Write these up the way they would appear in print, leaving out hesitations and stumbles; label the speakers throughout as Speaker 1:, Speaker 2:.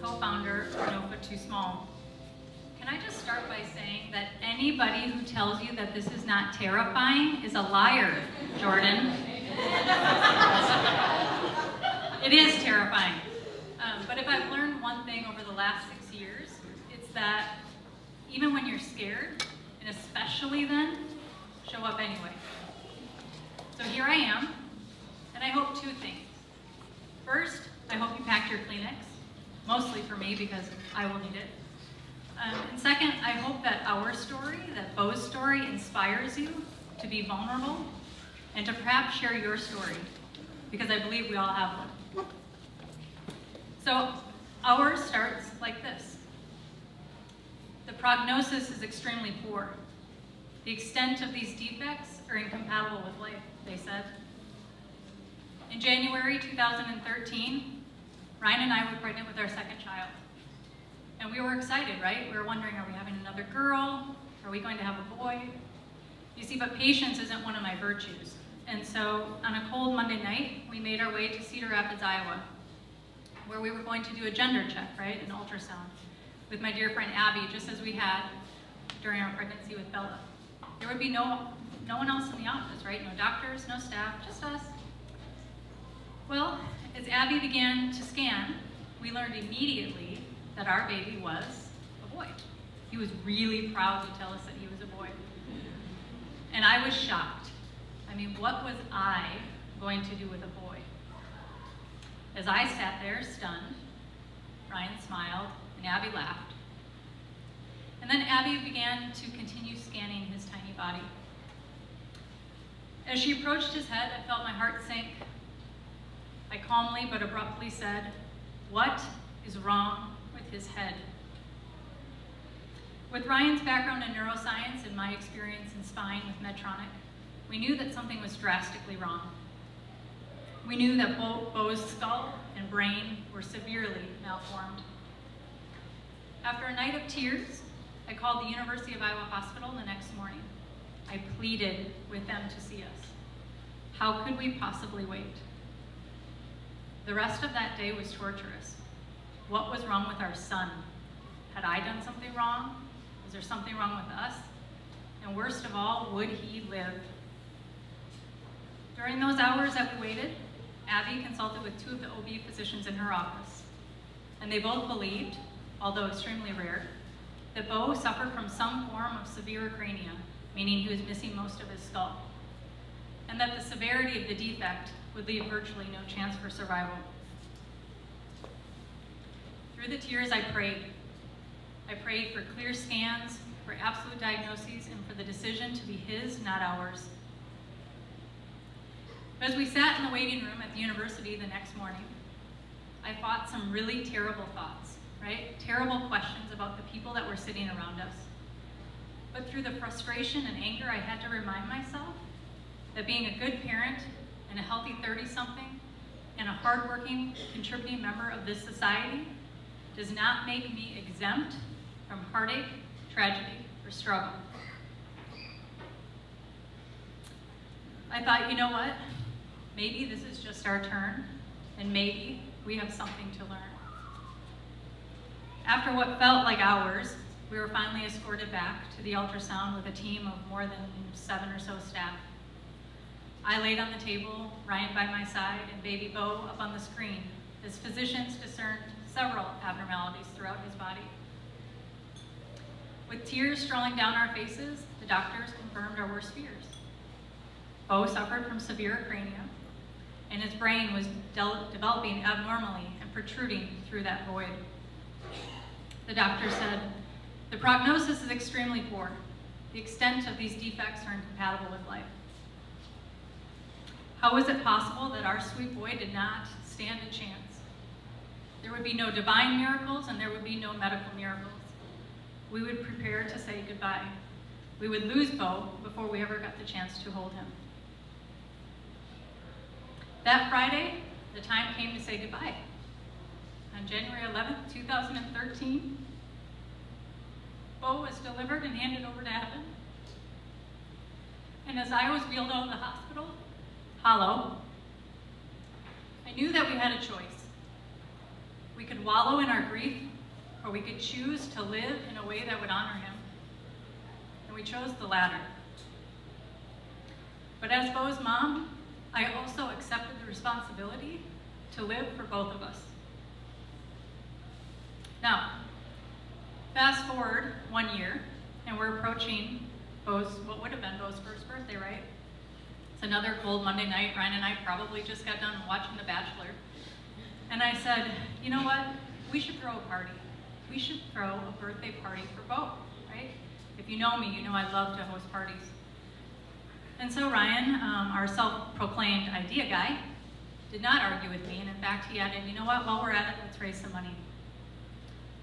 Speaker 1: co-founder of No Foot Too Small. Can I just start by saying that anybody who tells you that this is not terrifying is a liar, Jordan. It is terrifying. But if I've learned one thing over the last 6 years, it's that even when you're scared, and especially then, show up anyway. So here I am, and I hope two things. First, I hope you packed your Kleenex, mostly for me because I will need it. And second, I hope that our story, that Bo's story, inspires you to be vulnerable and to perhaps share your story, because I believe we all have one. So ours starts like this. The prognosis is extremely poor. The extent of these defects are incompatible with life, they said. In January 2013, Ryan and I were pregnant with our second child. And we were excited, right? We were wondering, are we having another girl? Are we going to have a boy? You see, but patience isn't one of my virtues. And so on a cold Monday night, we made our way to Cedar Rapids, Iowa, where we were going to do a gender check, right? An ultrasound with my dear friend Abby, just as we had during our pregnancy with Bella. There would be no one else in the office, right? No doctors, no staff, just us. Well, as Abby began to scan, we learned immediately that our baby was a boy. He was really proud to tell us that he was a boy. And I was shocked. I mean, what was I going to do with a boy? As I sat there stunned, Ryan smiled and Abby laughed. And then Abby began to continue scanning his tiny body. As she approached his head, I felt my heart sink. I calmly but abruptly said, "What is wrong with his head?" With Ryan's background in neuroscience and my experience in spine with Medtronic, we knew that something was drastically wrong. We knew that Bo's skull and brain were severely malformed. After a night of tears, I called the University of Iowa Hospital the next morning. I pleaded with them to see us. How could we possibly wait? The rest of that day was torturous. What was wrong with our son? Had I done something wrong? Was there something wrong with us? And worst of all, would he live? During those hours that we waited, Abby consulted with two of the OB physicians in her office. And they both believed, although extremely rare, that Bo suffered from some form of severe acrania, meaning he was missing most of his skull, and that the severity of the defect would leave virtually no chance for survival. Through the tears, I prayed. I prayed for clear scans, for absolute diagnoses, and for the decision to be his, not ours. As we sat in the waiting room at the university the next morning, I fought some really terrible thoughts, right? Terrible questions about the people that were sitting around us. But through the frustration and anger, I had to remind myself that being a good parent and a healthy 30-something and a hardworking, contributing member of this society does not make me exempt from heartache, tragedy, or struggle. I thought, you know what? Maybe this is just our turn, and maybe we have something to learn. After what felt like hours, we were finally escorted back to the ultrasound with a team of more than 7 or so staff. I laid on the table, Ryan by my side, and baby Bo up on the screen, as physicians discerned several abnormalities throughout his body. With tears strolling down our faces, the doctors confirmed our worst fears. Bo suffered from severe acrania, and his brain was developing abnormally and protruding through that void. The doctor said, "The prognosis is extremely poor. The extent of these defects are incompatible with life." How was it possible that our sweet boy did not stand a chance? There would be no divine miracles and there would be no medical miracles. We would prepare to say goodbye. We would lose Bo before we ever got the chance to hold him. That Friday, the time came to say goodbye. On January 11th, 2013, Bo was delivered and handed over to heaven. And as I was wheeled out of the hospital, hollow, I knew that we had a choice. We could wallow in our grief, or we could choose to live in a way that would honor him. And we chose the latter. But as Bo's mom, I also accepted the responsibility to live for both of us. Now, fast forward 1 year, and we're approaching what would have been Bo's first birthday, right? It's another cold Monday night. Ryan and I probably just got done watching The Bachelor. And I said, you know what? We should throw a party. We should throw a birthday party for Bo, right? If you know me, you know I love to host parties. And so Ryan, our self-proclaimed idea guy, did not argue with me. And in fact, he added, you know what? While we're at it, let's raise some money.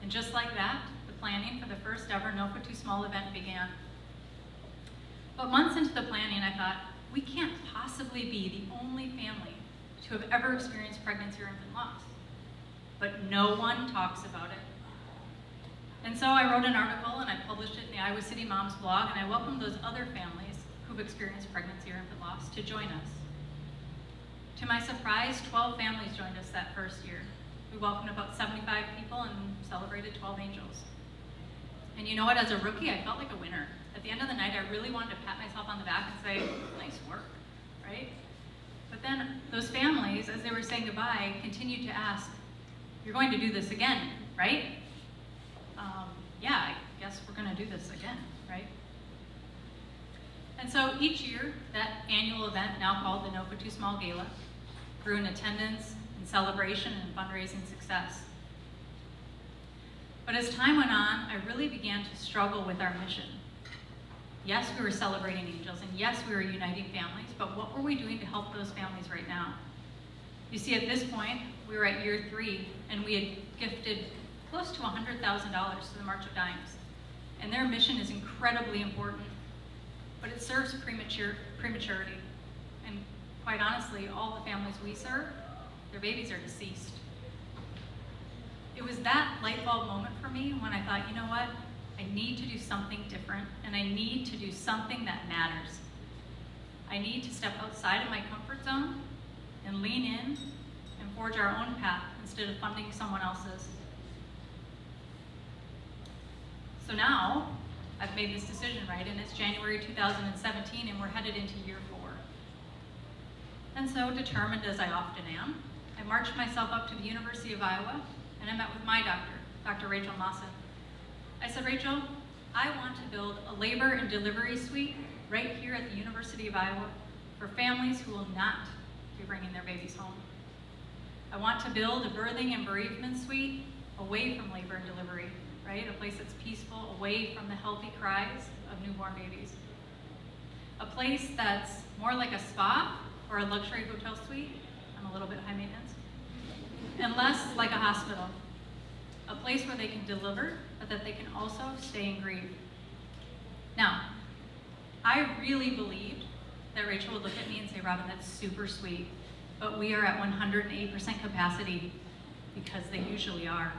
Speaker 1: And just like that, the planning for the first ever No Foot Too Small event began. But months into the planning, I thought, we can't possibly be the only family to have ever experienced pregnancy or infant loss. But no one talks about it. And so I wrote an article and I published it in the Iowa City Moms blog, and I welcomed those other families who've experienced pregnancy or infant loss to join us. To my surprise, 12 families joined us that first year. We welcomed about 75 people and celebrated 12 angels. And you know what, as a rookie, I felt like a winner. At the end of the night, I really wanted to pat myself on the back and say, nice work, right? But then those families, as they were saying goodbye, continued to ask, you're going to do this again, right? Yeah, I guess we're gonna do this again, right? And so each year, that annual event, now called the No Foot Too Small Gala, grew in attendance and celebration and fundraising success. But as time went on, I really began to struggle with our mission. Yes, we were celebrating angels, and yes, we were uniting families, but what were we doing to help those families right now? You see, at this point, we were at year 3, and we had gifted close to $100,000 to the March of Dimes. And their mission is incredibly important, but it serves prematurity. And quite honestly, all the families we serve, their babies are deceased. It was that light bulb moment for me when I thought, you know what? I need to do something different, and I need to do something that matters. I need to step outside of my comfort zone and lean in and forge our own path instead of funding someone else's. So now, I've made this decision, right? And it's January 2017, and we're headed into year 4. And so, determined as I often am, I marched myself up to the University of Iowa, and I met with my doctor, Dr. Rachel Mawson. I said, Rachel, I want to build a labor and delivery suite right here at the University of Iowa for families who will not be bringing their babies home. I want to build a birthing and bereavement suite away from labor and delivery, right? A place that's peaceful, away from the healthy cries of newborn babies. A place that's more like a spa or a luxury hotel suite. I'm a little bit high maintenance. And less like a hospital. A place where they can deliver, but that they can also stay and grieve. Now, I really believed that Rachel would look at me and say, Robin, that's super sweet, but we are at 108% capacity, because they usually are.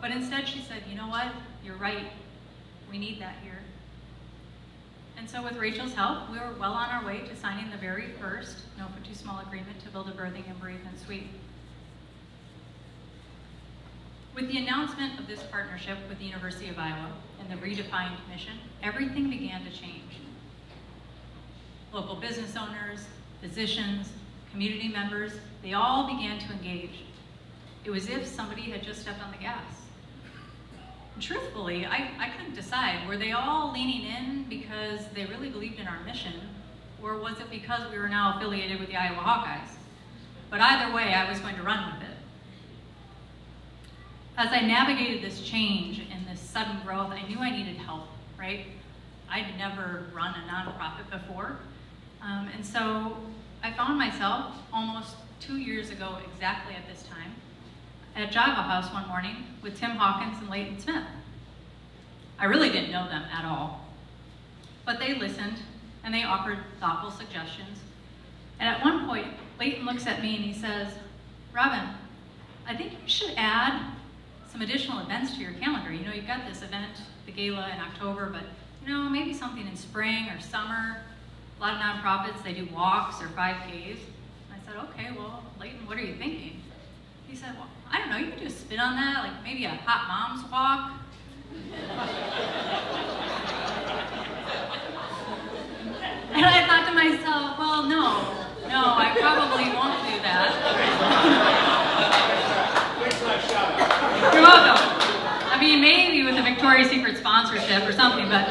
Speaker 1: But instead she said, you know what, you're right, we need that here. And so with Rachel's help, we were well on our way to signing the very first No Foot Too Small agreement to build a birthing and bereavement suite. With the announcement of this partnership with the University of Iowa and the redefined mission, everything began to change. Local business owners, physicians, community members, they all began to engage. It was as if somebody had just stepped on the gas. And truthfully, I couldn't decide. Were they all leaning in because they really believed in our mission, or was it because we were now affiliated with the Iowa Hawkeyes? But either way, I was going to run with it. As I navigated this change and this sudden growth, I knew I needed help, right? I'd never run a nonprofit before. And so I found myself almost 2 years ago exactly at this time at Java House one morning with Tim Hawkins and Leighton Smith. I really didn't know them at all, but they listened and they offered thoughtful suggestions. And at one point, Leighton looks at me and he says, Robin, I think you should add some additional events to your calendar. You know, you've got this event, the gala in October, but you know, maybe something in spring or summer. A lot of nonprofits, they do walks or 5Ks. And I said, okay, well, Leighton, what are you thinking? He said, well, I don't know, you could do a spin on that, like maybe a hot mom's walk. And I thought to myself, well, no, I probably won't do that. You're welcome. I mean, maybe with a Victoria's Secret sponsorship or something, but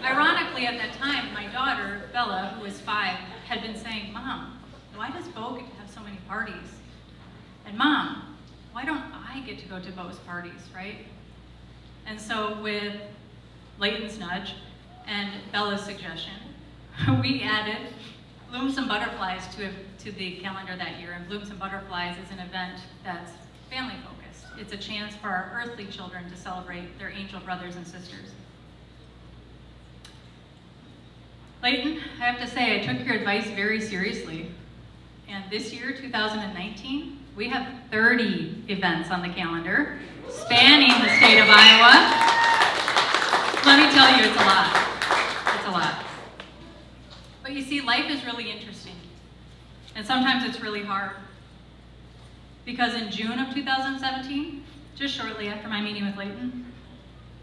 Speaker 1: ironically at that time, my daughter, Bella, who was 5, had been saying, Mom, why does Bo get to have so many parties? And Mom, why don't I get to go to Bo's parties, right? And so with Layton's nudge and Bella's suggestion, we added Blooms and Butterflies to the calendar that year. And Blooms and Butterflies is an event that's family focused. It's a chance for our earthly children to celebrate their angel brothers and sisters. Layton, I have to say, I took your advice very seriously. And this year, 2019, we have 30 events on the calendar spanning the state of Iowa. Let me tell you, it's a lot. It's a lot. But you see, life is really interesting. And sometimes it's really hard. Because in June of 2017, just shortly after my meeting with Layton,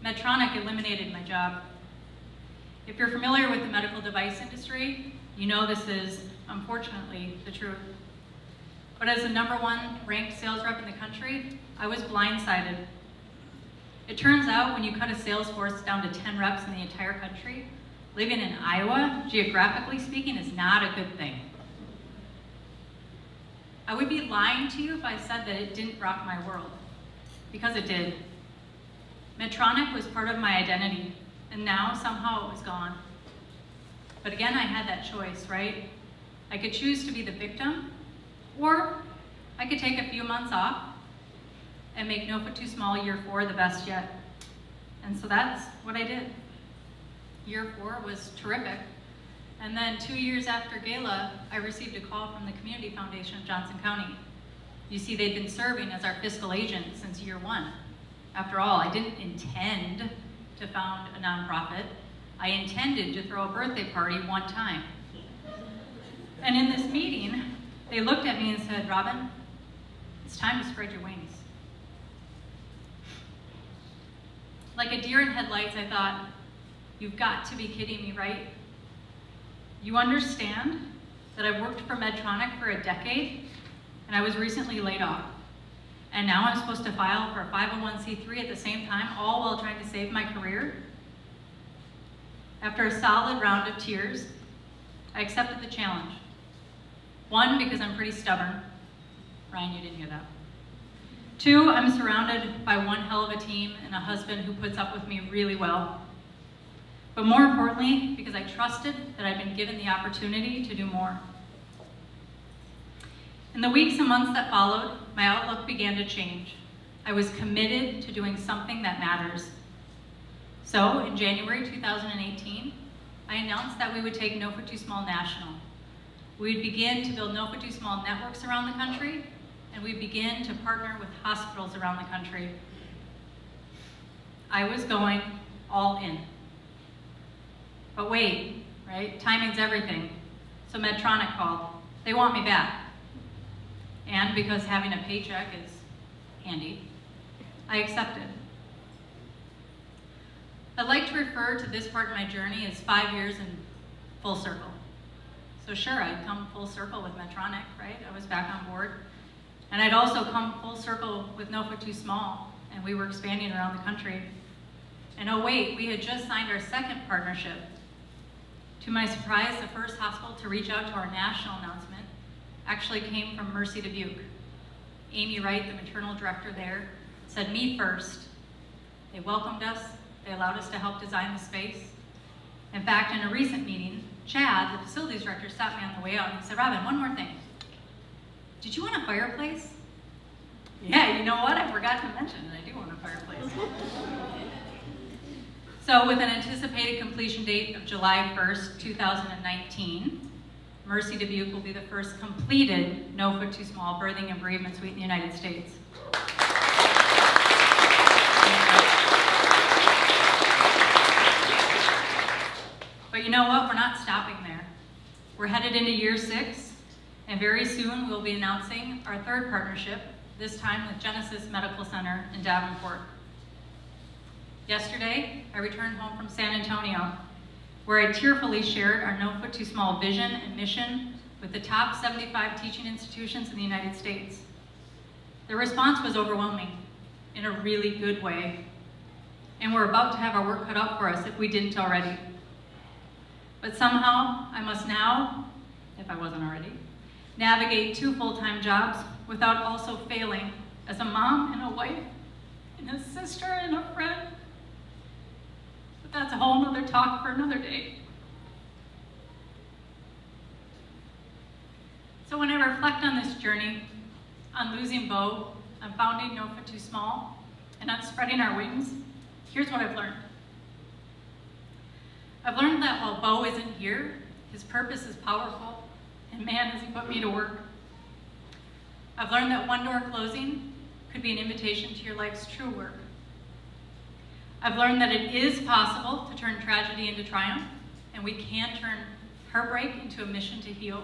Speaker 1: Medtronic eliminated my job. If you're familiar with the medical device industry, you know this is, unfortunately, the truth. But as the #1 ranked sales rep in the country, I was blindsided. It turns out when you cut a sales force down to 10 reps in the entire country, living in Iowa, geographically speaking, is not a good thing. I would be lying to you if I said that it didn't rock my world, because it did. Medtronic was part of my identity, and now somehow it was gone. But again, I had that choice, right? I could choose to be the victim, or I could take a few months off and make No Foot Too Small year 4 the best yet. And so that's what I did. Year 4 was terrific. And then 2 years after Gala, I received a call from the Community Foundation of Johnson County. You see, they'd been serving as our fiscal agent since year 1. After all, I didn't intend to found a nonprofit. I intended to throw a birthday party one time. And in this meeting, they looked at me and said, Robin, it's time to spread your wings. Like a deer in headlights, I thought, you've got to be kidding me, right? You understand that I've worked for Medtronic for a decade, and I was recently laid off. And now I'm supposed to file for a 501c3 at the same time, all while trying to save my career? After a solid round of tears, I accepted the challenge. 1, because I'm pretty stubborn. Ryan, you didn't hear that. 2, I'm surrounded by one hell of a team and a husband who puts up with me really well. But more importantly, because I trusted that I'd been given the opportunity to do more. In the weeks and months that followed, my outlook began to change. I was committed to doing something that matters. So in January 2018, I announced that we would take No Foot Too Small national. We would begin to build No Foot Too Small networks around the country, and we'd begin to partner with hospitals around the country. I was going all in. But wait, right? Timing's everything. So Medtronic called. They want me back. And because having a paycheck is handy, I accepted. I'd like to refer to this part of my journey as 5 years in full circle. So sure, I'd come full circle with Medtronic, right? I was back on board. And I'd also come full circle with No Foot Too Small, and we were expanding around the country. And oh wait, we had just signed our second partnership. To my surprise, the first hospital to reach out to our national announcement actually came from Mercy Dubuque. Amy Wright, the maternal director there, said, me first. They welcomed us. They allowed us to help design the space. In fact, in a recent meeting, Chad, the facilities director, stopped me on the way out and he said, Robin, one more thing. Did you want a fireplace? Yeah, you know what? I forgot to mention that I do want a fireplace. So with an anticipated completion date of July 1st, 2019, Mercy Dubuque will be the first completed No Foot Too Small birthing and bereavement suite in the United States. But you know what? We're not stopping there. We're headed into year 6, And very soon we'll be announcing our third partnership, this time with Genesis Medical Center in Davenport. Yesterday, I returned home from San Antonio, where I tearfully shared our No Foot Too Small vision and mission with the top 75 teaching institutions in the United States. The response was overwhelming in a really good way, and we're about to have our work cut out for us if we didn't already. But somehow, I must now, if I wasn't already, navigate 2 full-time jobs without also failing as a mom and a wife and a sister and a friend. But that's a whole nother talk for another day. So when I reflect on this journey, on losing Bo, on founding No Foot Too Small, and on spreading our wings, here's what I've learned. I've learned that while Bo isn't here, his purpose is powerful, and man, has he put me to work. I've learned that one door closing could be an invitation to your life's true work. I've learned that it is possible to turn tragedy into triumph, and we can turn heartbreak into a mission to heal.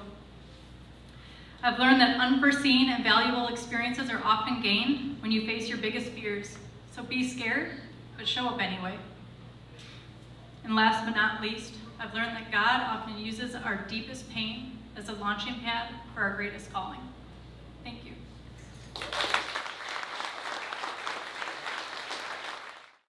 Speaker 1: I've learned that unforeseen and valuable experiences are often gained when you face your biggest fears. So be scared, but show up anyway. And last but not least, I've learned that God often uses our deepest pain as a launching pad for our greatest calling. Thank you.